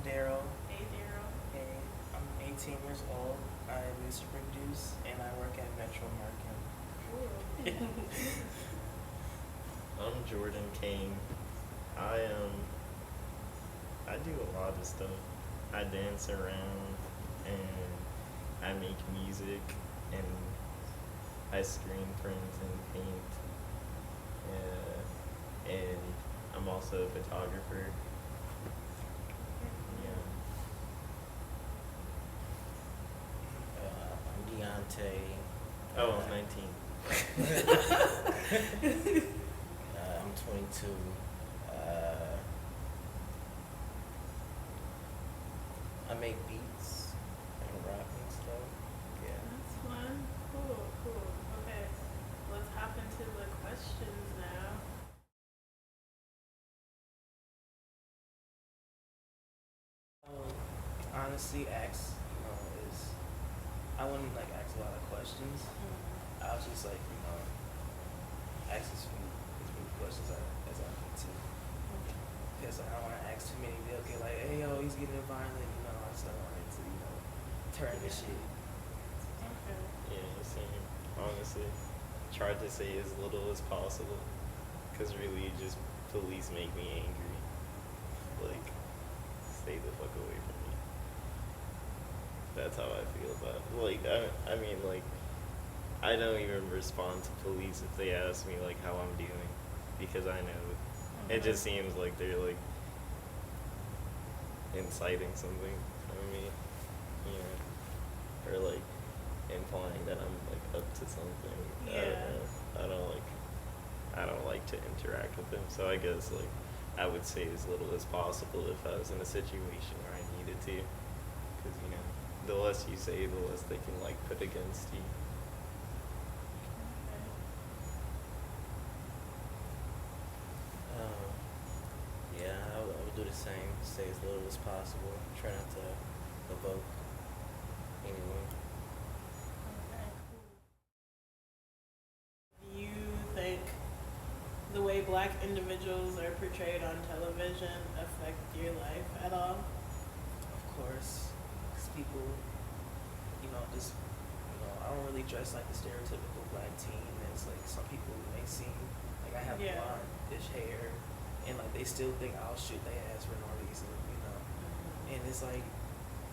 Darryl. Hey, Darryl. Hey, I'm 18 years old. I music produce and I work at Metro Market. Cool. I'm Jordan King. I do a lot of stuff. I dance around and I make music and I screen print and paint. And I'm also a photographer. I'm Deonte. Oh, I'm 19. I'm 22. I make beats and rap and stuff. Yeah. That's fun. Cool. Okay, let's hop into the questions now. Honestly, I wouldn't ask a lot of questions. I was just ask as few questions as I need to. Because I don't want to ask too many. They'll get like, hey yo, he's getting violent. I just don't want it to turn to shit. Okay. Yeah, same. Honestly, tried to say as little as possible, because really, just police make me angry. Like, stay the fuck away from me. That's how I feel about it. I don't even respond to police if they ask me how I'm doing, because I know it just seems like they're inciting something from me, or implying that I'm up to something. Yeah. I don't like to interact with them, so I guess I would say as little as possible if I was in a situation where I needed to, because the less you say, the less they can put against you. Yeah, I would do the same. Stay as little as possible. Try not to evoke anyone. Okay, cool. Do you think the way Black individuals are portrayed on television affect your life at all? Of course, because people, I don't really dress like the stereotypical Black teen. It's some people may seem I have Yeah. blondish hair, and they still think I'll shoot their ass for no reason, And it's I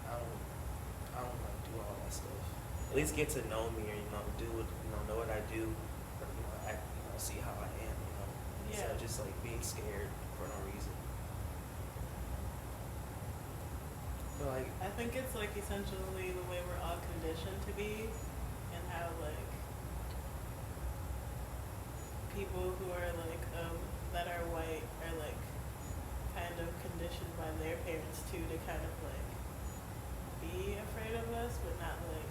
don't do all that stuff. At least get to know me, or do what know what I do, or act, see how I am, Instead of just being scared for no reason. But I think it's essentially the way we're all conditioned to be, and how people who are that are white are kind of conditioned by their parents too to kind of be afraid of us, but not where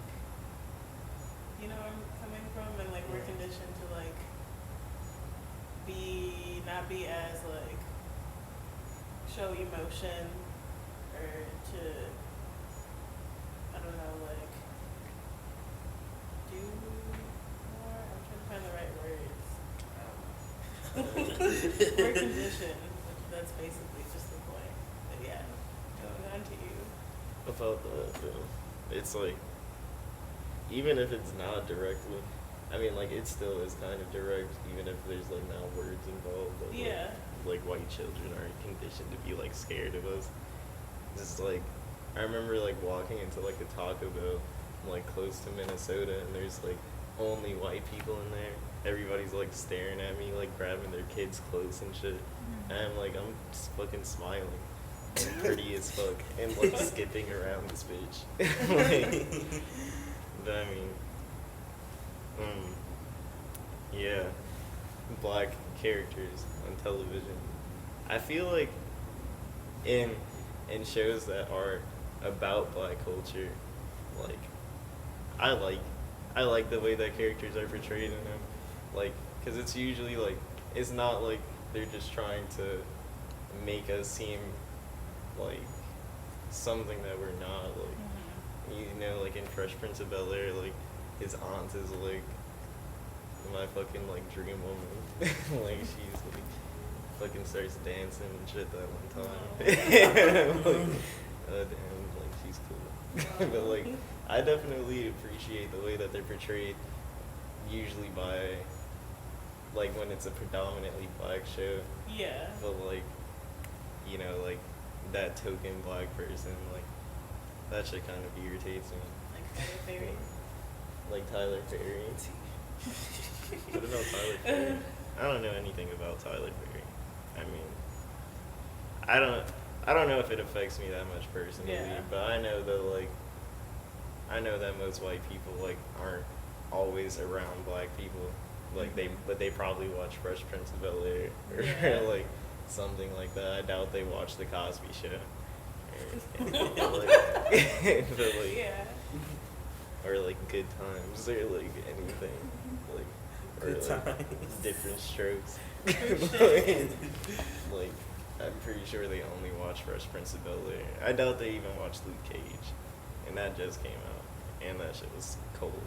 I'm coming from, and we're conditioned to not be as show emotion, or to do more. I'm trying to find the right words. We're conditioned. That's basically just the point. But yeah, going on to you. About that, it's even if it's not directly, it still is kind of direct, even if there's now words involved. But, Yeah. White children aren't conditioned to be scared of us. Just I remember walking into a Taco Bell, close to Minnesota, and there's only white people in there. Everybody's staring at me, grabbing their kids' clothes and shit. And I'm just fucking smiling. I'm pretty as fuck, and skipping around this bitch. But yeah, Black characters on television. I feel in shows that are about Black culture, I like the way that characters are portrayed in them, because it's usually it's not they're just trying to make us seem something that we're not, in Fresh Prince of Bel-Air, his aunt is my fucking dream woman. She's fucking starts dancing and shit that one time. and like she's cool. But like I definitely appreciate the way that they're portrayed, usually by like when it's a predominantly black show. Yeah. But like, you know, like that token black person, like that shit kind of irritates me. Like Tyler Perry. Like Tyler Perry. What about Tyler Perry? I don't know anything about Tyler Perry. I mean, I don't know if it affects me that much personally, Yeah. but I know that most white people like aren't always around black people. Like but they probably watch Fresh Prince of Bel-Air or Yeah. like something like that. I doubt they watch The Cosby Show. Or, like, but, like, Yeah. or like Good Times or like anything like or Good like Times. Different Strokes. sure. Like I'm pretty sure they only watch Fresh Prince of Bel-Air. I doubt they even watch Luke Cage, and that just came out, and that shit was cold.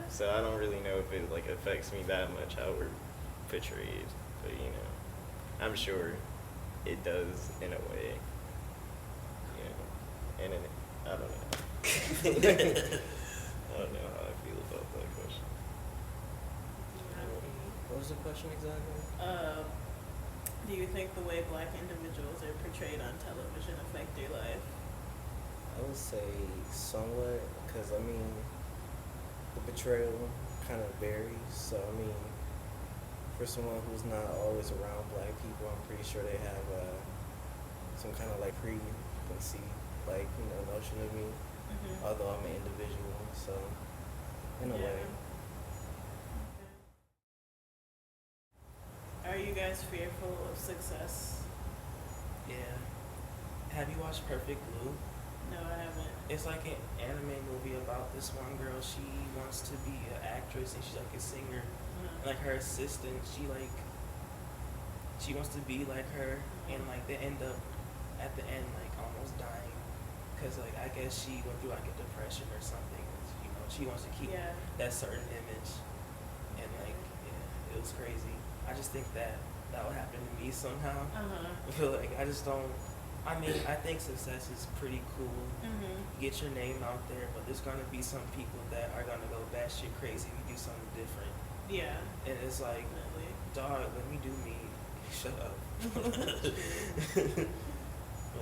So I don't really know if it like affects me that much how we're portrayed, but you know, I'm sure it does in a way. You know, and I don't know. I don't know how I feel about that question. What was the question exactly? Do you think the way black individuals are portrayed on television affect your life? I would say somewhat, because I mean, the portrayal kind of varies. So I mean, for someone who's not always around black people, I'm pretty sure they have some kind of like preconceived like notion of me. Mm-hmm. Although I'm an individual, so in a Yeah. way. Are you guys fearful of success? Yeah. Have you watched Perfect Blue? No, I haven't. It's like an anime movie about this one girl. She wants to be an actress and she's like a singer. Uh-huh. Like her assistant, she wants to be like her, and like they end up at the end like almost dying, cause like I guess she went through like a depression or something. You know, she wants to keep Yeah. that certain image, and like yeah, it was crazy. I just think that would happen to me somehow. Uh-huh. I feel like I just don't. I mean, I think success is pretty cool. Mm-hmm. Get your name out there, but there's gonna be some people that are gonna go batshit crazy if you do something different. Yeah. And it's like, Definitely. dog, let me do me. Shut up. But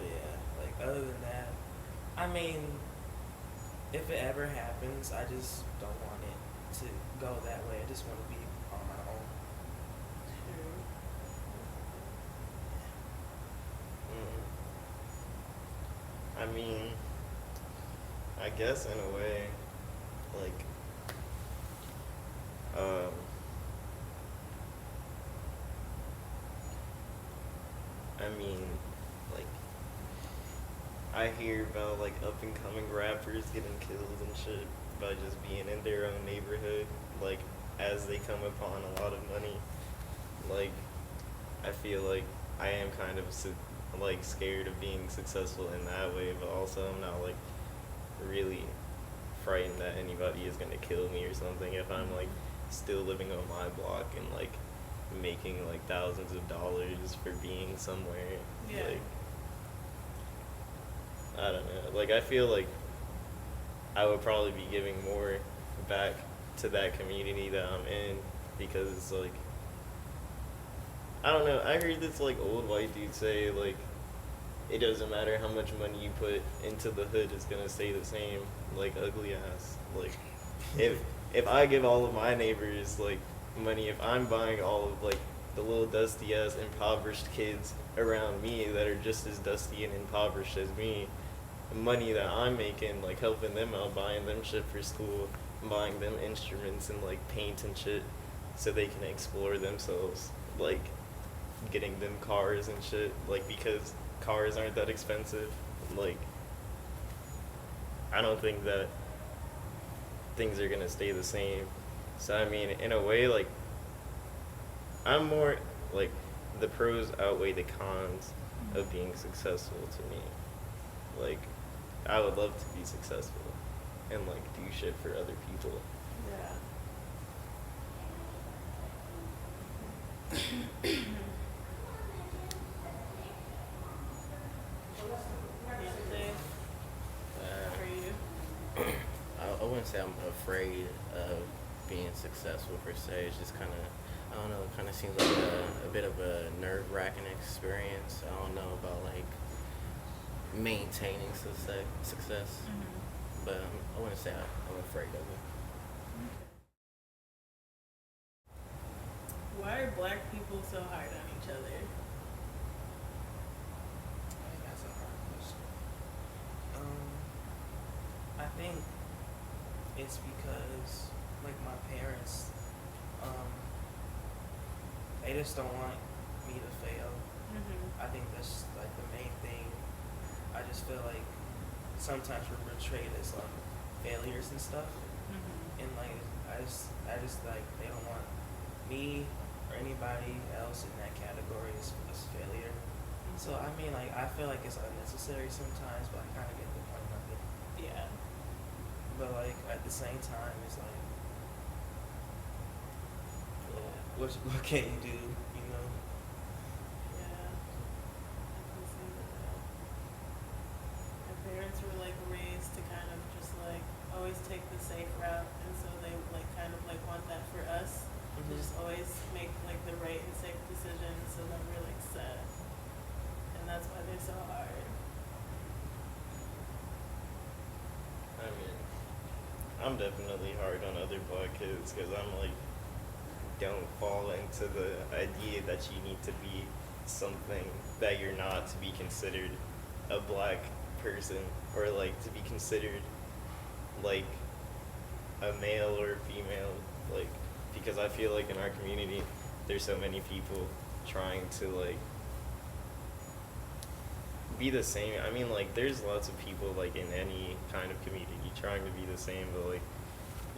yeah, like other than that, I mean, if it ever happens, I just don't want it to go that way. I just want to be on my own. True. I mean, I guess in a way, like, I mean, like, I hear about like up and coming rappers getting killed and shit by just being in their own neighborhood, like as they come upon a lot of money. Like, I feel like I am kind of like scared of being successful in that way, but also I'm not like really frightened that anybody is gonna kill me or something if I'm like still living on my block and like making like thousands of dollars for being somewhere. Yeah. Like, I don't know. Like, I feel like I would probably be giving more back to that community that I'm in, because it's like, I don't know. I heard this like old white dude say like, it doesn't matter how much money you put into the hood, it's gonna stay the same. Like, ugly ass. Like, if I give all of my neighbors like money, if I'm buying all of like the little dusty ass impoverished kids around me that are just as dusty and impoverished as me, money that I'm making, like helping them out, buying them shit for school, buying them instruments and like paint and shit so they can explore themselves, like getting them cars and shit, like because cars aren't that expensive. Like, I don't think that things are gonna stay the same. So I mean, in a way, like, I'm more like the pros outweigh the cons of being successful to me. Like, I would love to be successful and like do shit for other people. Yeah. Deonte? wouldn't say I'm afraid of being successful per se. It's just kind of, I don't know, it kind of seems like a bit of a nerve-wracking experience. I don't know about like maintaining success, but I wouldn't say I'm afraid of it. Why are black people so hard on each other? I think that's a hard question. I think it's because, like, my parents, they just don't want me to fail. I think that's like the main thing. I just feel like sometimes we're portrayed as like failures and stuff, and like I just like they don't want me or anybody else in that category as failure. So I mean, like, I feel like it's unnecessary sometimes, but I kind of get the point of it. Yeah. But like at the same time, it's like, well, what can you do? You know? Yeah. I can see that. My parents were like raised to kind of just like always take the safe route, and so they like kind of like want that for us. To just always make like the right and safe decisions, so that we're like set. And that's why they're so hard. I mean, I'm definitely hard on other black kids because I'm like, don't fall into the idea that you need to be something that you're not to be considered a black person, or like to be considered like a male or a female, like, because I feel like in our community there's so many people trying to like be the same. I mean, like, there's lots of people like in any kind of community trying to be the same, but like,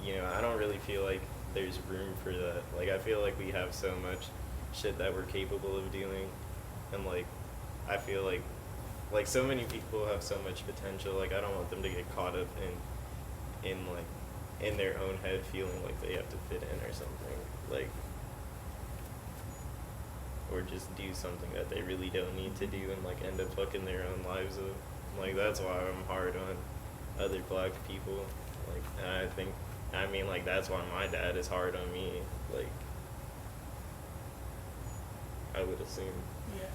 you know, I don't really feel like there's room for that. Like, I feel like we have so much shit that we're capable of doing, and like I feel like so many people have so much potential. Like, I don't want them to get caught up in like in their own head feeling like they have to fit in or something, like, or just do something that they really don't need to do and like end up fucking their own lives up. Like, that's why I'm hard on other black people. Like, and I mean, like, that's why my dad is hard on me, like, I would assume. Yeah.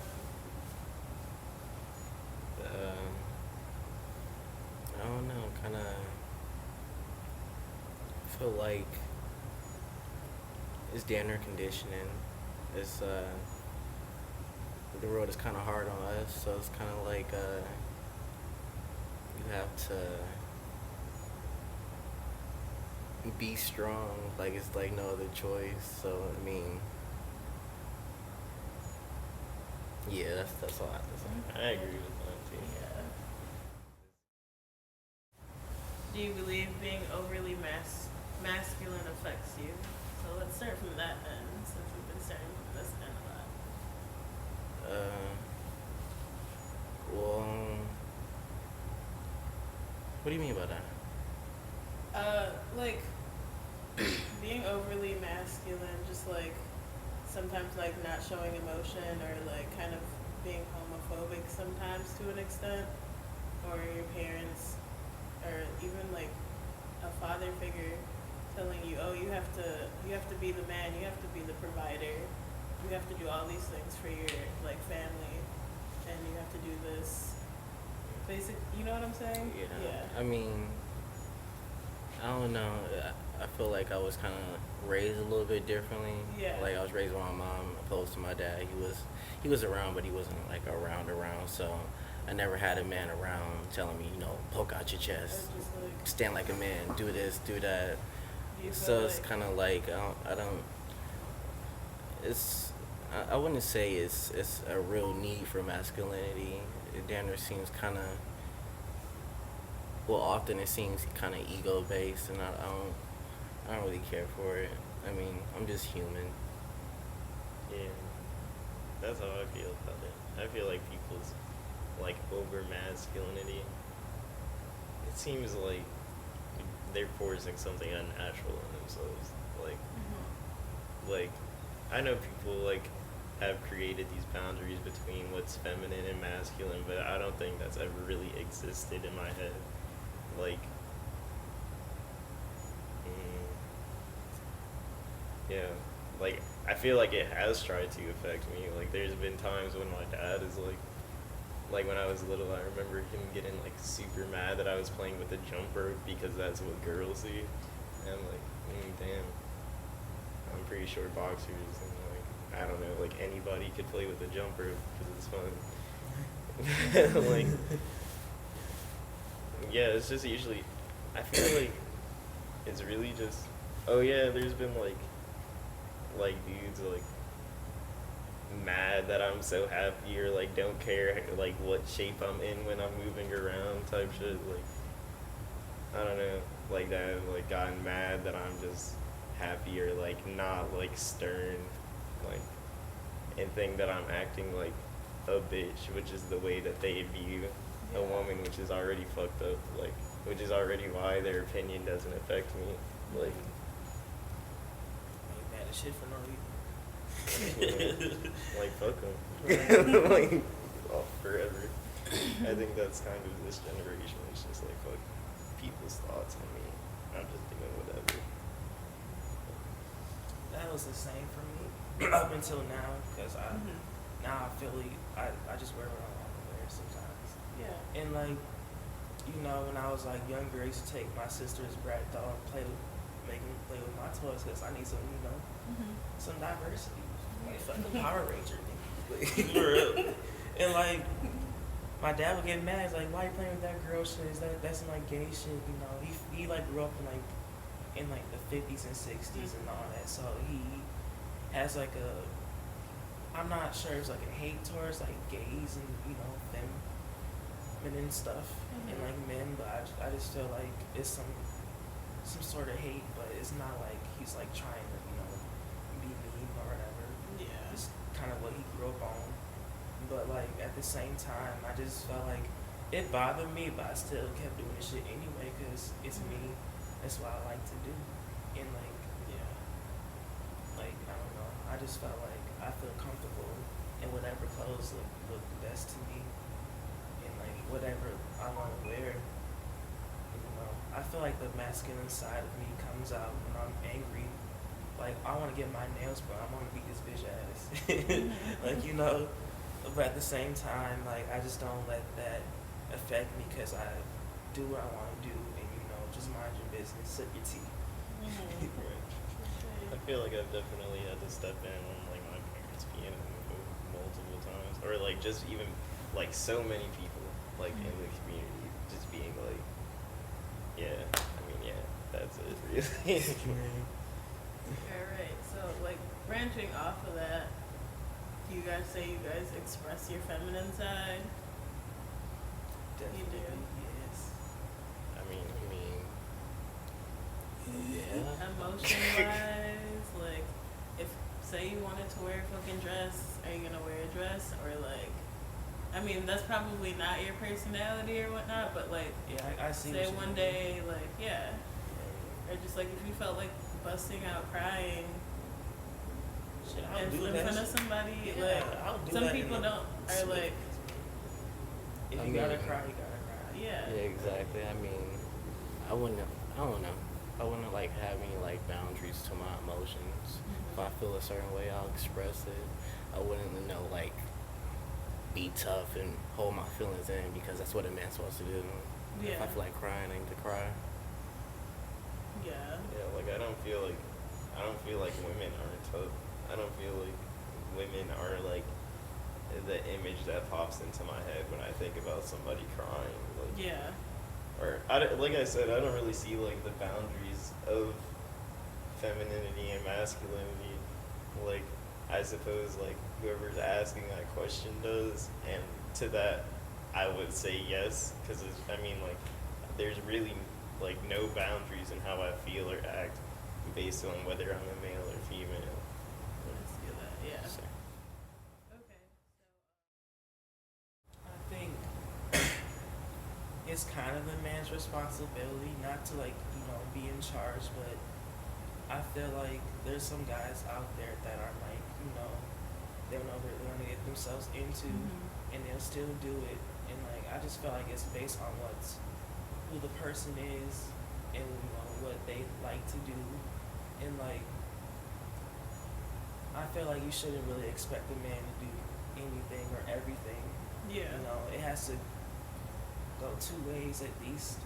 I don't know, kind of feel like it's gender conditioning. It's the world is kind of hard on us, so it's kind of like you have to be strong. Like, it's like no other choice. So I mean, yeah, that's all I have to say. I agree with that too. Yeah. Do you believe being overly masculine affects you? So let's start from that end, since we've been starting from this end a lot. Well, what do you mean by that? Like being overly masculine, just like sometimes like not showing emotion, or like kind of being homophobic sometimes to an extent, or your parents, or even like a father figure telling you, oh, you have to be the man, you have to be the provider, you have to do all these things for your like family, and you have to do this. Basic, you know what I'm saying? Yeah. I mean, I don't know. I feel like I was kind of raised a little bit differently. Yeah. Like, I was raised with my mom opposed to my dad. He was around, but he wasn't like around. So I never had a man around telling me, you know, poke out your chest, Or just like, stand like a man, do this, do that. do you feel So it's like- kind of like I wouldn't say it's a real need for masculinity. It seems kind of, well, often it seems kind of ego based, and I don't really care for it. I mean, I'm just human. Yeah, that's how I feel about it. I feel like people's like over masculinity, it seems like they're forcing something unnatural in themselves. Like I know people like have created these boundaries between what's feminine and masculine, but I don't think that's ever really existed in my head. Like, Yeah, like I feel like it has tried to affect me. Like there's been times when my dad is like when I was little, I remember him getting like super mad that I was playing with the jump rope because that's what girls see. And I'm like, damn. I'm pretty sure boxers and like I don't know, like anybody could play with the jump rope because it's fun. Like, yeah, it's just usually. I feel like it's really just. Oh yeah, there's been like dudes like mad that I'm so happy or like don't care like what shape I'm in when I'm moving around type shit. Like I don't know, like that I've like gotten mad that I'm just happy or like not like stern, like and think that I'm acting like a bitch, which is the way that they view a woman, which is already fucked up. Like which is already why their opinion doesn't affect me. Like. Ain't mad at shit for no reason. Like fuck them. Like forever. I think that's kind of this generation. It's just like fuck people's thoughts on me. I'm just doing whatever. That was the same for me up until now, because now I feel like I just wear what I want to wear sometimes. Yeah. And like, you know, when I was like younger, I used to take my sister's brat doll and make him play with my toys because I need some, you know, some diversity. Like fucking Power Ranger niggas. For real. And like, my dad would get mad. He's like, "Why you playing with that girl shit? That's some like gay shit?" You know, he like grew up in the 50s and 60s and all that. So he has like I'm not sure it's like a hate towards like gays and you know feminine stuff and like men, but I just feel like it's some sort of hate, but it's not like he's like trying to you know be mean or whatever. Yeah. It's kind of what he grew up on. But like at the same time, I just felt like it bothered me, but I still kept doing this shit anyway because it's me. That's what I like to do. And like, yeah, like I don't know. I just felt like I feel comfortable in whatever clothes look best to me, and like whatever I want to wear. You know, I feel like the masculine side of me comes out when I'm angry. Like I want to get my nails, but I want to beat this bitch ass. Like you know. But at the same time, like I just don't let that affect me because I do what I want to do, and you know, just mind your business, sip your tea. Right. I feel like I've definitely had to step in when like my parents being homophobic multiple times, or like just even like so many people like in the community just being like, yeah, I mean, yeah, that's it, really. Alright, so like branching off of that. You guys say you guys express your feminine side? Definitely, You do? yes. I mean, Yeah. Emotion-wise, like, if, say you wanted to wear a fucking dress, are you gonna wear a dress? Or like, I mean, that's probably not your personality or whatnot, but like, Yeah, I see. say what you one mean. day, like, yeah. Or just like if you felt like busting out crying Shit, I'll in do front that. of somebody, Yeah, like, I'll do some that people in don't, are like, If I you gotta mean- cry, you gotta cry. yeah. Yeah, exactly. I mean, I don't know. I wouldn't like have any like boundaries to my emotions. If I feel a certain way, I'll express it. I wouldn't, like be tough and hold my feelings in because that's what a man's supposed to do. If Yeah. I feel like crying, I need to cry. Yeah. yeah, like I don't feel like women aren't tough. I don't feel like women are like the image that pops into my head when I think about somebody crying. Like, Yeah. or like I said, I don't really see like the boundaries of femininity and masculinity. Like I suppose like whoever's asking that question does, and to that I would say yes, because I mean like there's really like no boundaries in how I feel or act based on whether I'm a male or female. Let's do that, yeah. So, Okay. I think it's kind of the man's responsibility not to like, you know, be in charge, but I feel like there's some guys out there that are like, you know, they don't know what they're gonna get themselves into and they'll still do it. And like I just feel like it's based on who the person is and you know what they like to do. And like I feel like you shouldn't really expect a man to do anything or everything. Yeah. You know, it has to go two ways at least,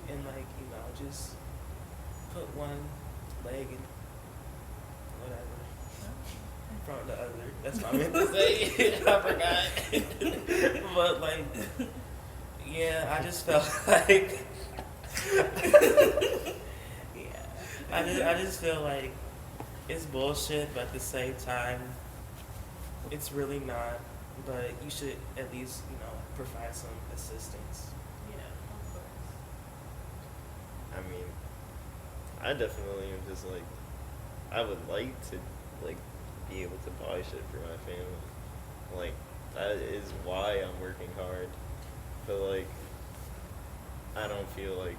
and like, you know, just put one leg in whatever in front of the other. That's what I meant to say. I forgot. But like, yeah, I just felt like Yeah. I just feel like it's bullshit, but at the same time, it's really not. But you should at least, you know, provide some assistance. Yeah, of course. I mean, I definitely am just like, I would like to like be able to buy shit for my family. Like, that is why I'm working hard. But like, I don't feel like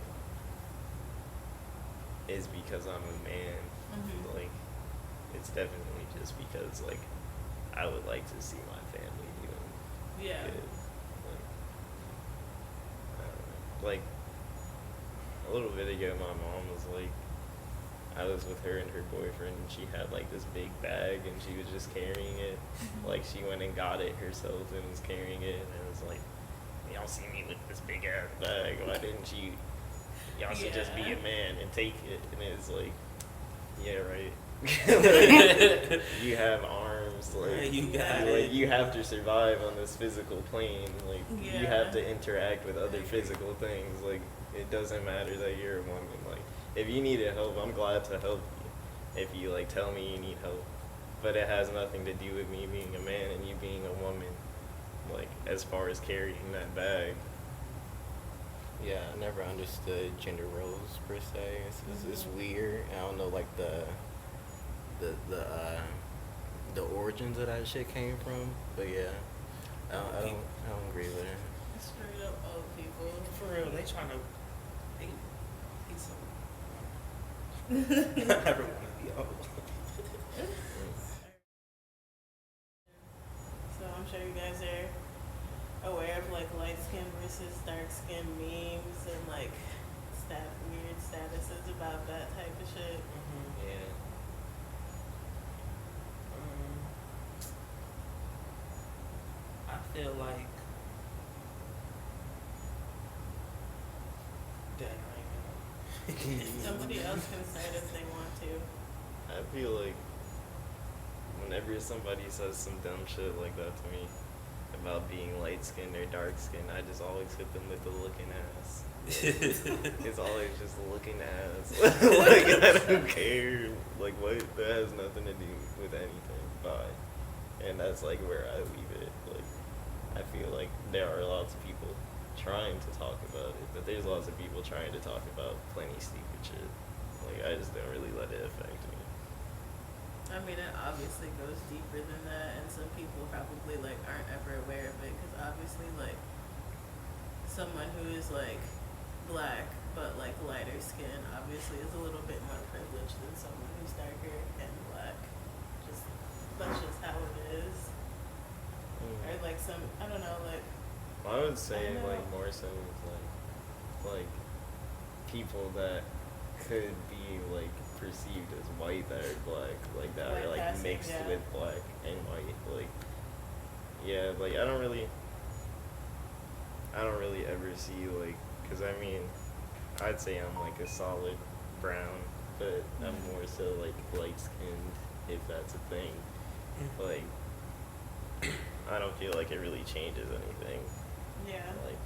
it's because I'm a man. Mhm. Like, it's definitely just because like I would like to see my family doing Yeah. good. Like, I don't know. Like, a little bit ago, my mom was like, I was with her and her boyfriend, and she had like this big bag, and she was just carrying it. Like, she went and got it herself and was carrying it, and it was like, y'all see me with this big ass bag. Why didn't you? Y'all should just be a man and take it. And it's like, yeah, right. Like, you have arms, like You got like it. you have to survive on this physical plane. Like, you Yeah. have to interact with other physical things. Like, it doesn't matter that you're a woman. Like, if you needed help, I'm glad to help you. If you like tell me you need help, but it has nothing to do with me being a man and you being a woman. Like, as far as carrying that bag. Yeah, I never understood gender roles per se. It's weird. I don't know like the origins of that shit came from, but yeah, I don't agree with it. Straight up old people. For real, they trying to eat some. I never want to be old. So I'm sure you guys are aware of like light skin versus dark skin memes and like weird statuses about that type of shit. Yeah. I feel like that I know. Somebody else can say it if they want to. I feel like whenever somebody says some dumb shit like that to me about being light skinned or dark skinned, I just always hit them with the looking ass. It's always just looking ass. Like, I don't care. Like, what? That has nothing to do with anything. Bye. And that's like where I leave it. Like, I feel like there are lots of people trying to talk about it, but there's lots of people trying to talk about plenty stupid shit. Like, I just don't really let it affect me. I mean, it obviously goes deeper than that, and some people probably like aren't ever aware of it because obviously, like, someone who is like black but like lighter skin obviously is a little bit more privileged than someone who's darker and black. That's just how it is. Or like some, I don't know, like. I would say I know. like more so with like people that could be like perceived as white that are black, like that White are like passing, mixed yeah. with black and white. Like, yeah, like I don't really ever see like, cause I mean, I'd say I'm like a solid brown, but I'm more so like light skinned, if that's a thing. Like, I don't feel like it really changes anything. Yeah. Like,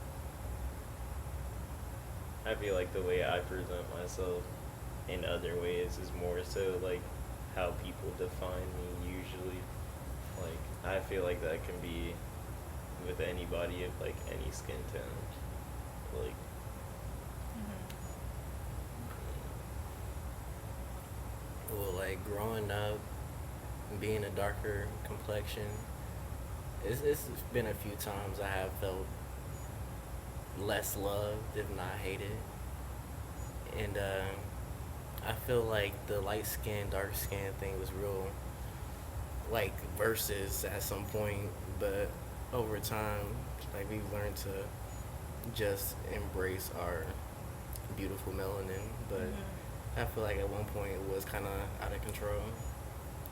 I feel like the way I present myself in other ways is more so like how people define me usually. Like, I feel like that can be with anybody of like any skin tone. Like, Well, like growing up, being a darker complexion, it's been a few times I have felt less loved, if not hated. And I feel like the light skin, dark skin thing was real, like versus at some point, but over time, like we've learned to just embrace our beautiful melanin. But I feel like at one point it was kind of out of control.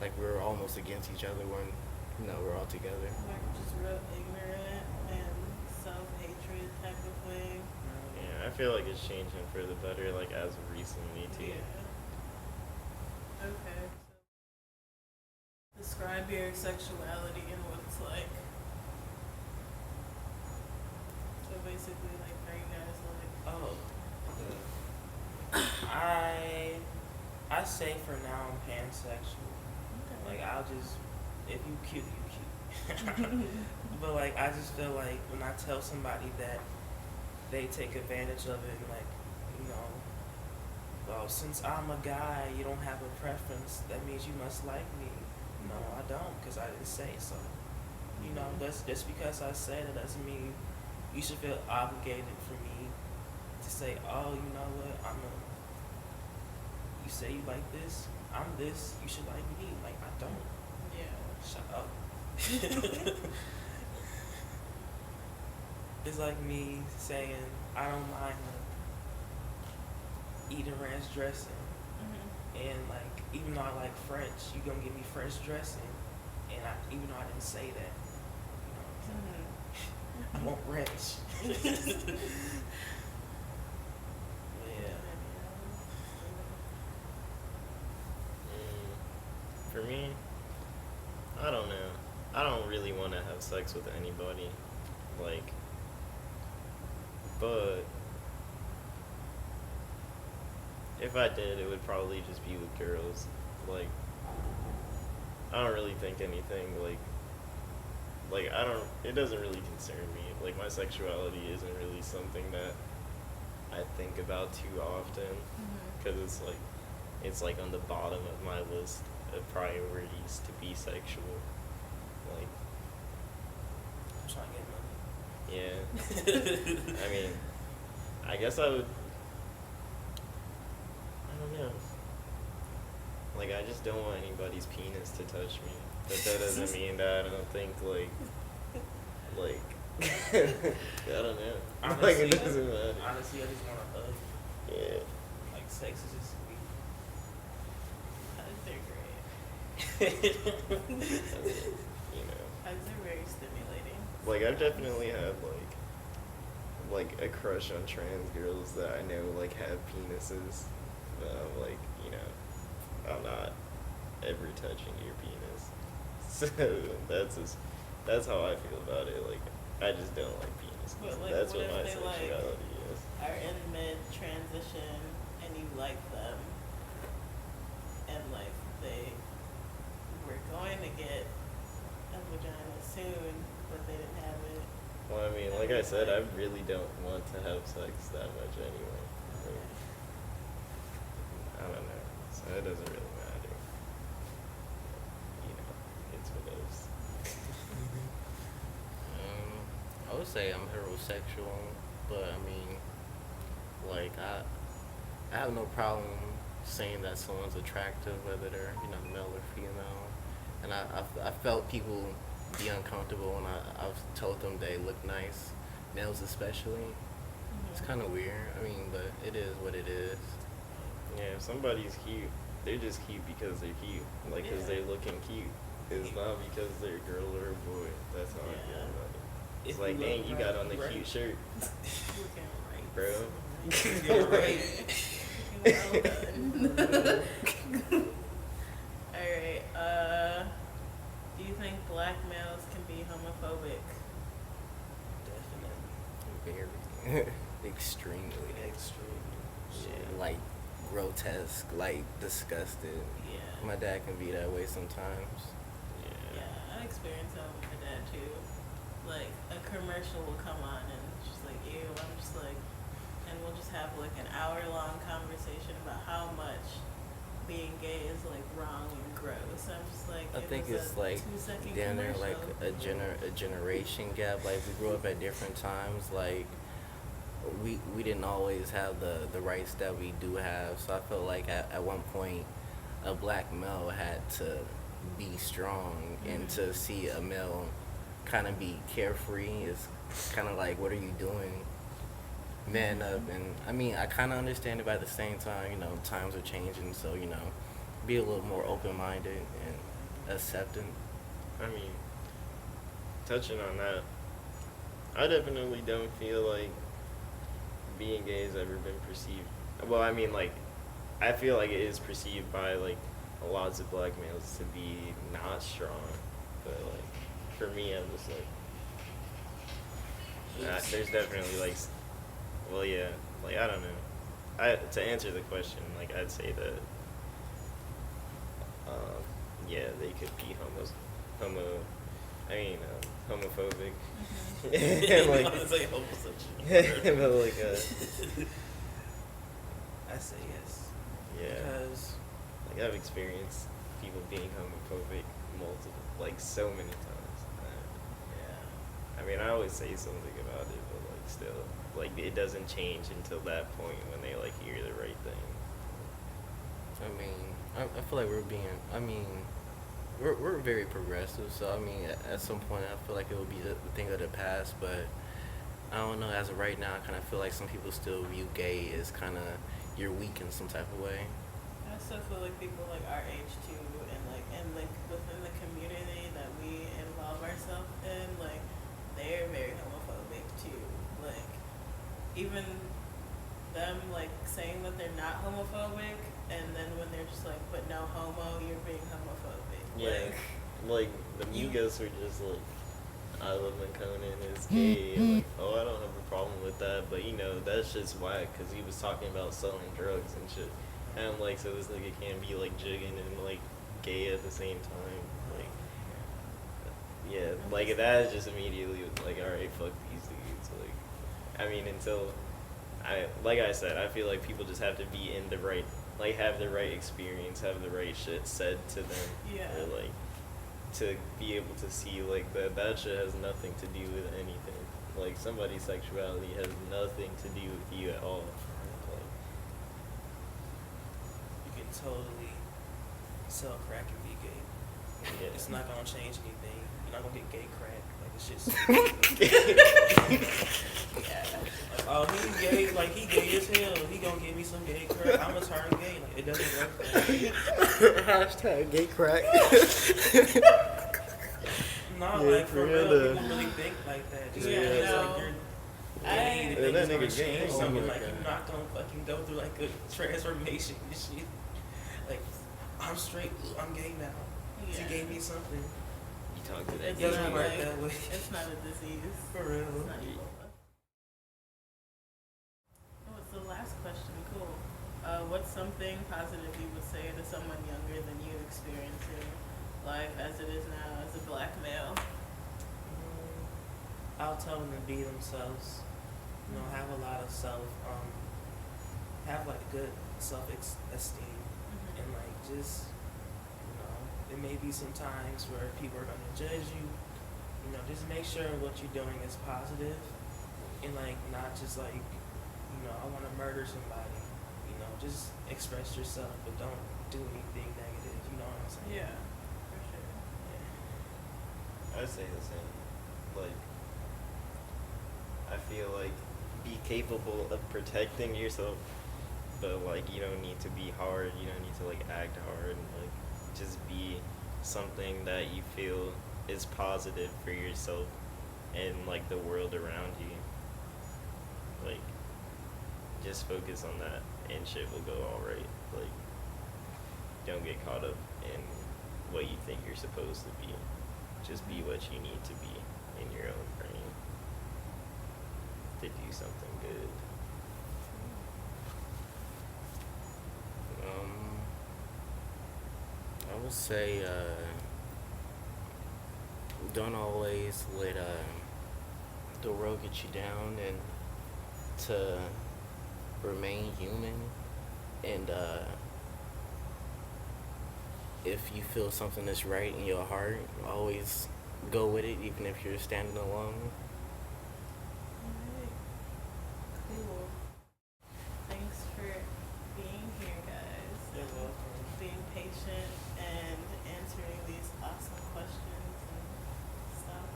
like we're almost against each other when, you know, we're all together. We're just real ignorant and self-hatred type of thing. Yeah, I feel like it's changing for the better, like as of recently too. Yeah. Okay. So describe your sexuality and what it's like. So basically, like, are you guys like? Oh, I say for now I'm pansexual. Like I'll just, if you cute, you cute. But like I just feel like when I tell somebody that, they take advantage of it and like, you know, well, since I'm a guy, you don't have a preference. That means you must like me. No, I don't, because I didn't say so. You know, that's just because I said it doesn't mean you should feel obligated for me to say, oh, you know what, you say you like this, I'm this, you should like me. Like, I don't. Yeah. Shut up. It's like me saying, I don't mind eating ranch dressing. And like, even though I like French, you gonna give me French dressing, and even though I didn't say that, you know what I'm saying? I want ranch. Yeah. For me, I don't know. I don't really want to have sex with anybody, like, but if I did, it would probably just be with girls. Like, I don't really think anything, like, it doesn't really concern me. Like, my sexuality isn't really something that I think about too often, because it's like on the bottom of my list of priorities to be sexual. Like, I'm trying to get money. yeah. I mean, I guess I would, I don't know. Like, I just don't want anybody's penis to touch me. But that doesn't mean that I don't think, like, I don't know. Honestly, Like, it doesn't matter. Honestly, I just want to hug. Yeah. Like, sex is just sweet. Hugs are great. I mean, you know. Hugs are very stimulating. Like, I've definitely had, like a crush on trans girls that I know, like, have penises. But I'm like, you know, I'm not ever touching your penis. So that's how I feel about it. Like, I just don't like penises. But, like, That's what what my if they, like, sexuality is. Are in mid-transition and you like them, and like they were going to get a vagina soon, but they didn't have it. Well, I mean, like I said, I really don't want to have sex that much anyway. Like, I don't know. So it doesn't really matter. You know, it's what it is. I would say I'm heterosexual, but I mean, like I have no problem saying that someone's attractive, whether they're, you know, male or female. And I felt people be uncomfortable when I've told them they look nice, males especially. It's kind of weird. I mean, but it is what it is. Yeah, if somebody's cute, they're just cute because they're cute. Like, because they're looking cute. It's not because they're a girl or a boy. That's how I feel about it. It's If like, you dang, look you right, got on the right. cute shirt, Looking right. bro. You're right. Looking well done. Alright, do you think black males can be homophobic? Definitely. Very extremely, Extreme. like grotesque, like disgusted. Yeah. My dad can be that way sometimes. Yeah, I experienced that with my dad too. Like, a commercial will come on and it's just like, ew, I'm just like, and we'll just have like an hour-long conversation about how much being gay is like wrong and gross. I'm just like, I it think was it's a like 2-second damn near commercial. like a generation gap. Like, we grew up at different times. Like, we didn't always have the rights that we do have. So I felt like at one point a black male had to be strong, and to see a male kind of be carefree is kind of like, what are you doing? Man up. And I mean, I kind of understand it, but at the same time, you know, times are changing, so, you know, be a little more open-minded and accepting. I mean, touching on that, I definitely don't feel like being gay has ever been perceived. Well, I mean, like, I feel like it is perceived by, like, lots of black males to be not strong. But, like, for me, I'm just like, there's definitely, like, well, yeah, like, I don't know. To answer the question, like, I'd say that, yeah, they could be homophobic. Mm-hmm. Like, I say homosexual. but like, I say yes. yeah, Because like I've experienced people being homophobic so many times. yeah. I mean, I always say something about it, but like still, like it doesn't change until that point when they like hear the right thing. I mean, I feel like we're very progressive, so I mean, at some point, I feel like it will be the thing of the past, but I don't know, as of right now, I kind of feel like some people still view gay as kind of, you're weak in some type of way. I still feel like people like our age too, and within the community that we involve ourselves in, like they're very homophobic too. Like even them like saying that they're not homophobic, and then when they're just like, but no homo, you're being homophobic. Yeah, like the you- Migos were just like, I love Conan is gay. And like, oh, I don't have a problem with that, but you know, that's just whack because he was talking about selling drugs and shit. And I'm like, so this nigga can't be like jigging and like gay at the same time. Like, yeah, like that is just immediately like, all right, fuck these dudes. Like, I mean, like I said, I feel like people just have to be in the right, like have the right experience, have the right shit said to them. Yeah. Or like, to be able to see like that shit has nothing to do with anything. Like somebody's sexuality has nothing to do with you at all. Like, You can totally sell crack and be gay. yeah. It's not gonna change anything. You're not gonna get gay crack. Like it's just like, oh, he gay, like he gay as hell. He gonna give me some gay crack. I'm gonna turn gay. Like it doesn't work that way. Hashtag gay crack. No, Yeah, like for for real, real. people really think like that. Just Yeah, because no. like you're I- gay, Yeah, that that nigga's gonna nigga gay. change Oh something. my Like God. you're not gonna fucking go through like a transformation and shit. Like I'm straight, I'm gay now. She Yeah. gave me something. You talk to that It's It doesn't not work like- that way. It's not a disease. For real. It's not Ebola. Oh, it's the last question. Cool. What's something positive you would say to someone younger than you experiencing life as it is now as a black male? I'll tell them to be themselves. You know, have a lot of have like good self-esteem, and like just, you know, there may be some times where people are gonna judge you. You know, just make sure what you're doing is positive, and like not just like, you know, I want to murder somebody. You know, just express yourself, but don't do anything negative. You know what I'm saying? Yeah, for sure. Yeah. I say the same. Like, I feel like be capable of protecting yourself, but like you don't need to be hard. You don't need to like act hard. And, like, just be something that you feel is positive for yourself and like the world around you. Like, just focus on that, and shit will go all right. Like, don't get caught up in what you think you're supposed to be. Just be what you need to be in your own brain to do something good. I would say, don't always let the world get you down, and to remain human, and if you feel something is right in your heart, always go with it, even if you're standing alone. Alright. Cool. Thanks for being here, guys. You're and welcome. Being patient and answering these awesome questions and stuff.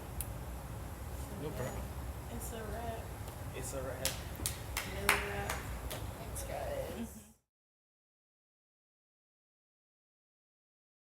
So, No yeah, problem. It's a wrap. It's a wrap. Really wrap.